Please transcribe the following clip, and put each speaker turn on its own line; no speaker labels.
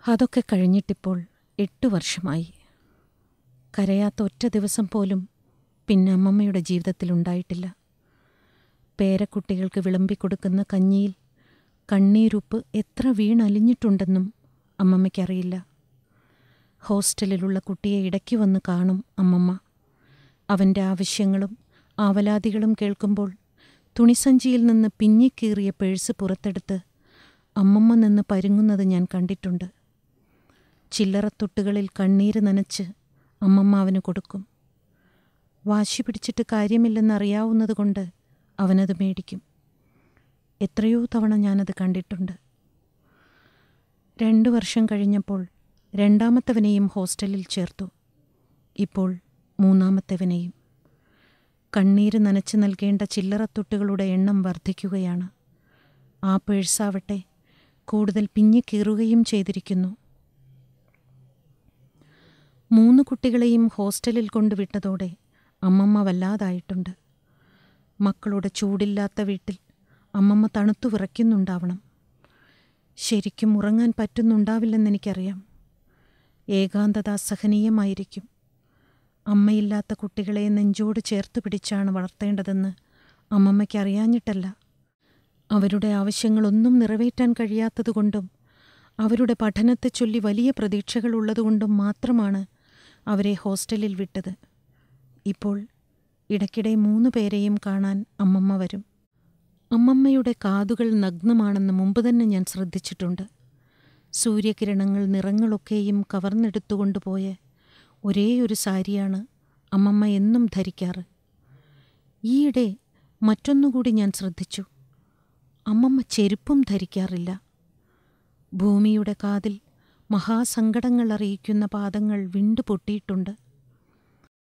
അതൊക്കെ കഴിഞ്ഞിട്ടിപ്പോൾ 8 വർഷമായി. കരയാത്ത ഒറ്റ ദിവസം പോലും പിന്നെ അമ്മമ്മയുടെ ജീവിതത്തിലുണ്ടായിട്ടില്ല. പേരക്കുട്ടികൾക്ക് വിളമ്പിക്കൊടുക്കുന്ന കഞ്ഞിയിൽ കണ്ണീരുപ്പ് എത്ര വീണലിഞ്ഞിട്ടുണ്ടെന്നും അമ്മമ്മയ്ക്കറിയില്ല. ഹോസ്റ്റലിലുള്ള കുട്ടിയെ ഇടയ്ക്ക് വന്ന് കാണും അമ്മമ്മ. അവൻ്റെ ആവശ്യങ്ങളും ആവലാതികളും കേൾക്കുമ്പോൾ തുണിസഞ്ചിയിൽ നിന്ന് പിഞ്ഞിക്കീറിയ പേഴ്സ് പുറത്തെടുത്ത് അമ്മമ്മ നിന്ന് പരുങ്ങുന്നത് ഞാൻ കണ്ടിട്ടുണ്ട്. ചില്ലറത്തൊട്ടുകളിൽ കണ്ണീര് നനച്ച് അമ്മമ്മ അവന് കൊടുക്കും. വാശി പിടിച്ചിട്ട് കാര്യമില്ലെന്നറിയാവുന്നതുകൊണ്ട് അവനത് മേടിക്കും. എത്രയോ തവണ ഞാനത് കണ്ടിട്ടുണ്ട്. 2 വർഷം കഴിഞ്ഞപ്പോൾ രണ്ടാമത്തവനെയും ഹോസ്റ്റലിൽ ചേർത്തു. ഇപ്പോൾ മൂന്നാമത്തവനെയും. കണ്ണീര് നനച്ച് നൽകേണ്ട ചില്ലറത്തൊട്ടുകളുടെ എണ്ണം വർദ്ധിക്കുകയാണ്. ആ പേഴ്സാവട്ടെ കൂടുതൽ പിഞ്ഞിക്കീറുകയും ചെയ്തിരിക്കുന്നു. 3 കുട്ടികളെയും ഹോസ്റ്റലിൽ കൊണ്ടുവിട്ടതോടെ അമ്മമ്മ വല്ലാതായിട്ടുണ്ട്. മക്കളുടെ ചൂടില്ലാത്ത വീട്ടിൽ അമ്മമ്മ തണുത്തു വിറയ്ക്കുന്നുണ്ടാവണം. ശരിക്കും ഉറങ്ങാൻ പറ്റുന്നുണ്ടാവില്ലെന്നെനിക്കറിയാം. ഏകാന്തത അസഹനീയമായിരിക്കും. അമ്മയില്ലാത്ത കുട്ടികളെ നെഞ്ചോട് ചേർത്ത് പിടിച്ചാണ് വളർത്തേണ്ടതെന്ന് അമ്മമ്മയ്ക്കറിയാഞ്ഞിട്ടല്ല. അവരുടെ ആവശ്യങ്ങളൊന്നും നിറവേറ്റാൻ കഴിയാത്തതുകൊണ്ടും അവരുടെ പഠനത്തെ ചൊല്ലി വലിയ പ്രതീക്ഷകളുള്ളതുകൊണ്ടും മാത്രമാണ് അവരെ ഹോസ്റ്റലിൽ വിട്ടത്. ഇപ്പോൾ ഇടയ്ക്കിടെ 3 പേരെയും കാണാൻ അമ്മമ്മ വരും. അമ്മമ്മയുടെ കാതുകൾ നഗ്നമാണെന്ന് മുമ്പ് തന്നെ ഞാൻ ശ്രദ്ധിച്ചിട്ടുണ്ട്. സൂര്യകിരണങ്ങൾ നിറങ്ങളൊക്കെയും കവർന്നെടുത്തുകൊണ്ടുപോയ ഒരേയൊരു സാരിയാണ് അമ്മമ്മ എന്നും ധരിക്കാറ്. ഈയിടെ മറ്റൊന്നുകൂടി ഞാൻ ശ്രദ്ധിച്ചു. അമ്മമ്മ ചെരുപ്പും ധരിക്കാറില്ല. ഭൂമിയുടെ കാതിൽ മഹാസങ്കടങ്ങൾ അറിയിക്കുന്ന പാദങ്ങൾ വിണ്ടുപൊട്ടിയിട്ടുണ്ട്.